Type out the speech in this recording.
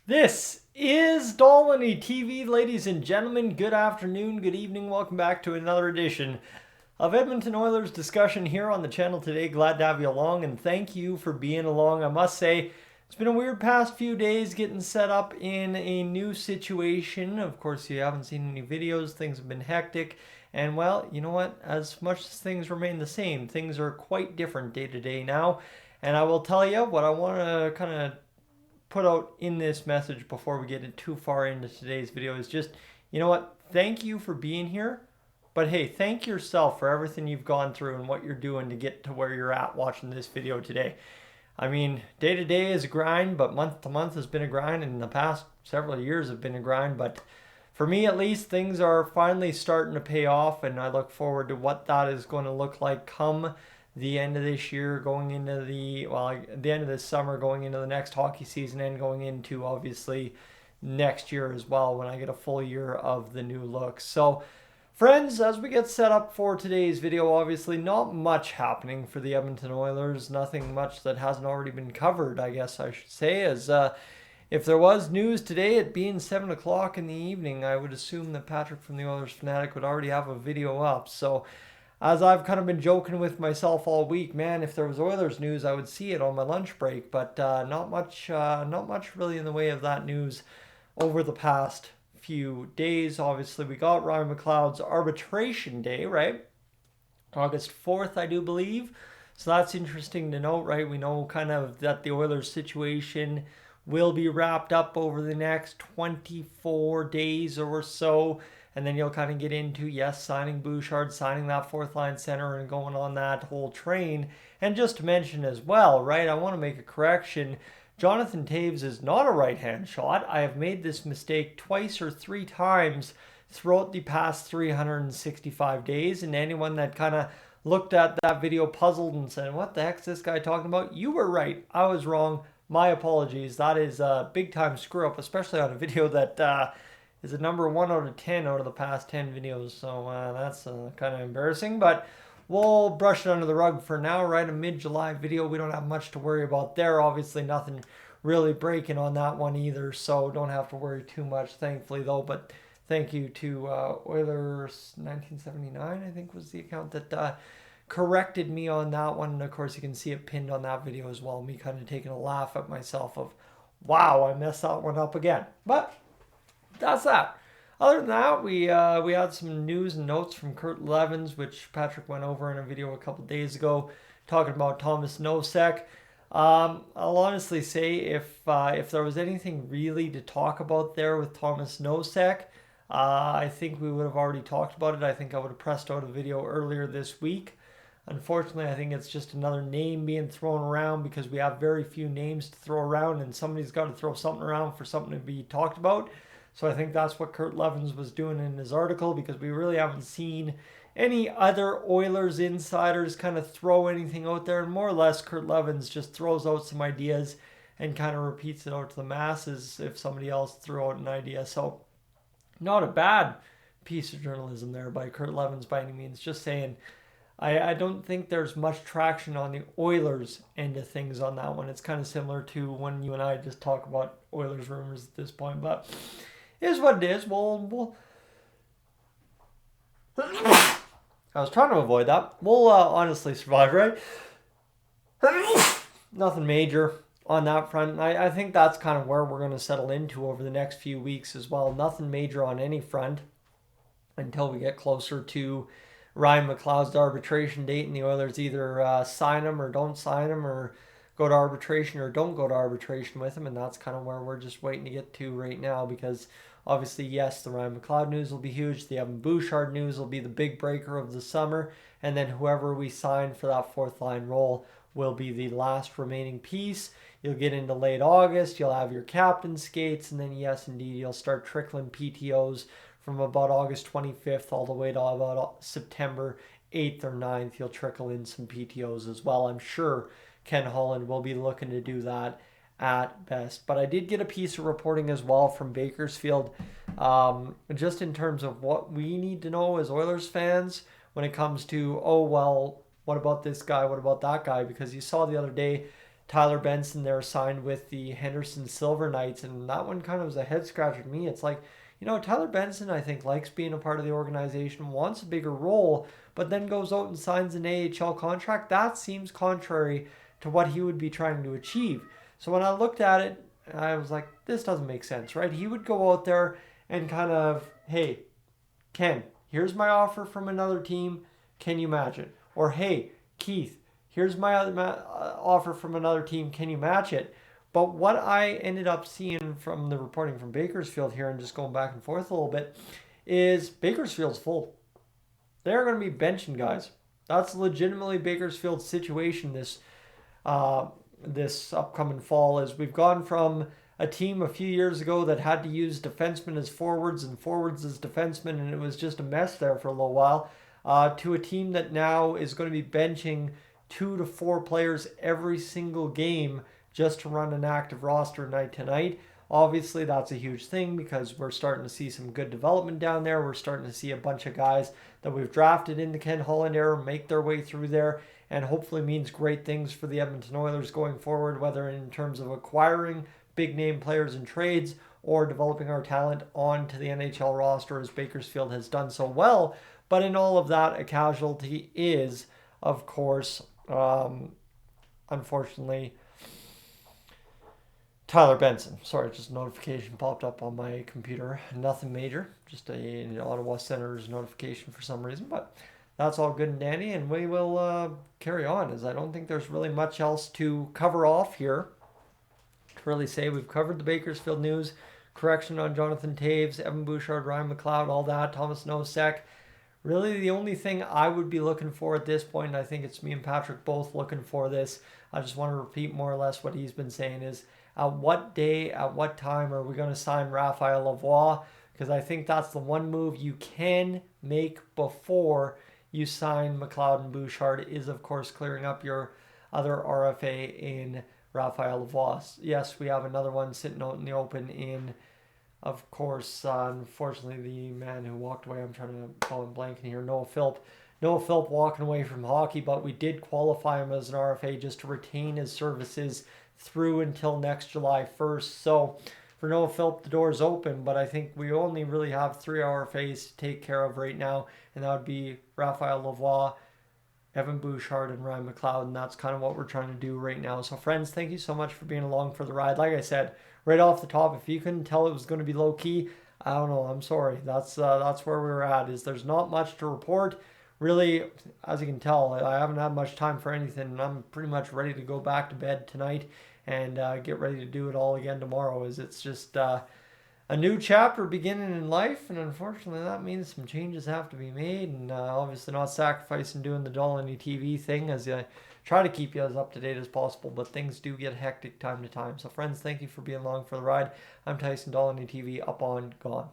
This is Dolany TV, ladies and gentlemen. Good afternoon, good evening. Welcome back to another edition of Edmonton Oilers discussion here on the channel today. Glad to have you along, and thank you for being along. I must say, it's been a weird past few days getting set up in a new situation. Of course, you haven't seen any videos. Things have been hectic. And well, you know what? As much as things remain the same, things are quite different day to day now. And I will tell you what I want to kind of put out in this message before we get too far into today's video is just, you know what? Thank you for being here. But hey, thank yourself for everything you've gone through and what you're doing to get to where you're at watching this video today. I mean, day to day is a grind, but month to month has been a grind, and the past several years have been a grind. But for me, at least, things are finally starting to pay off, and I look forward to what that is going to look like come the end of this year, going into the end of this summer, going into the next hockey season, and going into obviously next year as well when I get a full year of the new look. So, friends, as we get set up for today's video, obviously not much happening for the Edmonton Oilers. Nothing much that hasn't already been covered, I guess I should say. As if there was news today, it being 7 o'clock in the evening, I would assume that Patrick from the Oilers Fanatic would already have a video up. So, as I've kind of been joking with myself all week, man, if there was Oilers news, I would see it on my lunch break. But not much really in the way of that news over the past few days. Obviously, we got Ryan McLeod's arbitration day, right? August 4th, I do believe. So that's interesting to note, right? We know kind of that the Oilers situation will be wrapped up over the next 24 days or so. And then you'll kind of get into, yes, signing Bouchard, signing that fourth line center, and going on that whole train. And just to mention as well, right, I want to make a correction. Jonathan Toews is not a right-hand shot. I have made this mistake twice or three times throughout the past 365 days. And anyone that kind of looked at that video puzzled and said, what the heck's this guy talking about? You were right. I was wrong. My apologies. That is a big-time screw-up, especially on a video that is a number 1 out of 10 out of the past 10 videos. So that's kind of embarrassing, but we'll brush it under the rug for now, right? A mid-July video. We don't have much to worry about there. Obviously, nothing really breaking on that one either, so don't have to worry too much, thankfully, though. But thank you to Oilers 1979, I think was the account that corrected me on that one. And of course, you can see it pinned on that video as well. Me kind of taking a laugh at myself of, wow, I messed that one up again. But that's that. Other than that, we had some news and notes from Kurt Levens, which Patrick went over in a video a couple days ago, talking about Thomas Nosek. I'll honestly say if there was anything really to talk about there with Thomas Nosek, I think we would have already talked about it. I think I would have pressed out a video earlier this week. Unfortunately, I think it's just another name being thrown around because we have very few names to throw around, and somebody's got to throw something around for something to be talked about. So I think that's what Kurt Levens was doing in his article, because we really haven't seen any other Oilers insiders kind of throw anything out there. And more or less, Kurt Levens just throws out some ideas and kind of repeats it out to the masses if somebody else threw out an idea. So not a bad piece of journalism there by Kurt Levens by any means. Just saying, I don't think there's much traction on the Oilers end of things on that one. It's kind of similar to when you and I just talk about Oilers rumors at this point. But is what it is. We'll I was trying to avoid that. We'll honestly survive, right? Nothing major on that front. I think that's kind of where we're going to settle into over the next few weeks as well. Nothing major on any front until we get closer to Ryan McLeod's arbitration date, and the Oilers either sign him or don't sign him, or go to arbitration or don't go to arbitration with him. And that's kind of where we're just waiting to get to right now, because obviously, yes, the Ryan McLeod news will be huge. The Evan Bouchard news will be the big breaker of the summer. And then whoever we sign for that fourth line role will be the last remaining piece. You'll get into late August. You'll have your captain skates. And then, yes, indeed, you'll start trickling PTOs from about August 25th all the way to about September 8th or 9th. You'll trickle in some PTOs as well. I'm sure Ken Holland will be looking to do that at best. But I did get a piece of reporting as well from Bakersfield, just in terms of what we need to know as Oilers fans when it comes to, oh, well, what about this guy? What about that guy? Because you saw the other day Tyler Benson there signed with the Henderson Silver Knights, and that one kind of was a head scratcher to me. It's like, Tyler Benson, I think, likes being a part of the organization, wants a bigger role, but then goes out and signs an AHL contract. That seems contrary to what he would be trying to achieve. So when I looked at it, I was like, this doesn't make sense, right? He would go out there and kind of, hey, Ken, here's my offer from another team. Can you match it? Or, hey, Keith, here's my offer from another team. Can you match it? But what I ended up seeing from the reporting from Bakersfield here, and just going back and forth a little bit, is Bakersfield's full. They're going to be benching guys. That's legitimately Bakersfield's situation this upcoming fall. Is we've gone from a team a few years ago that had to use defensemen as forwards and forwards as defensemen, and it was just a mess there for a little while, to a team that now is going to be benching 2 to 4 players every single game just to run an active roster night to night. Obviously, that's a huge thing because we're starting to see some good development down there. We're starting to see a bunch of guys that we've drafted in the Ken Holland era make their way through there, and hopefully means great things for the Edmonton Oilers going forward, whether in terms of acquiring big name players in trades or developing our talent onto the NHL roster as Bakersfield has done so well. But in all of that, a casualty is, of course, unfortunately, Tyler Benson. Sorry, just a notification popped up on my computer. Nothing major, just a Ottawa Senators notification for some reason, but that's all good and dandy, and we will carry on, as I don't think there's really much else to cover off here. To really say we've covered the Bakersfield news, correction on Jonathan Toews, Evan Bouchard, Ryan McLeod, all that, Thomas Nosek. Really, the only thing I would be looking for at this point, and I think it's me and Patrick both looking for this, I just want to repeat more or less what he's been saying, is at what day, at what time are we going to sign Raphael Lavoie? Because I think that's the one move you can make before you sign McLeod and Bouchard, is, of course, clearing up your other RFA in Raphael Lavoie. Yes, we have another one sitting out in the open in, of course, unfortunately, the man who walked away, I'm trying to call him blanking here, Noah Philp. Noah Philp walking away from hockey, but we did qualify him as an RFA just to retain his services through until next July 1st. So for Noah Philp, the door's open, but I think we only really have 3 RFAs to take care of right now, and that would be Raphael Lavoie, Evan Bouchard, and Ryan McLeod, and that's kind of what we're trying to do right now. So friends, thank you so much for being along for the ride. Like I said, right off the top, if you couldn't tell it was going to be low-key, I don't know, I'm sorry. That's where we're at, is there's not much to report. Really, as you can tell, I haven't had much time for anything, and I'm pretty much ready to go back to bed tonight and get ready to do it all again tomorrow, as it's just a new chapter beginning in life, and unfortunately that means some changes have to be made, and obviously not sacrificing doing the Dolany TV thing, as I try to keep you as up to date as possible, but things do get hectic time to time. So friends, thank you for being along for the ride. I'm Tyson, Dolany TV, up on, gone.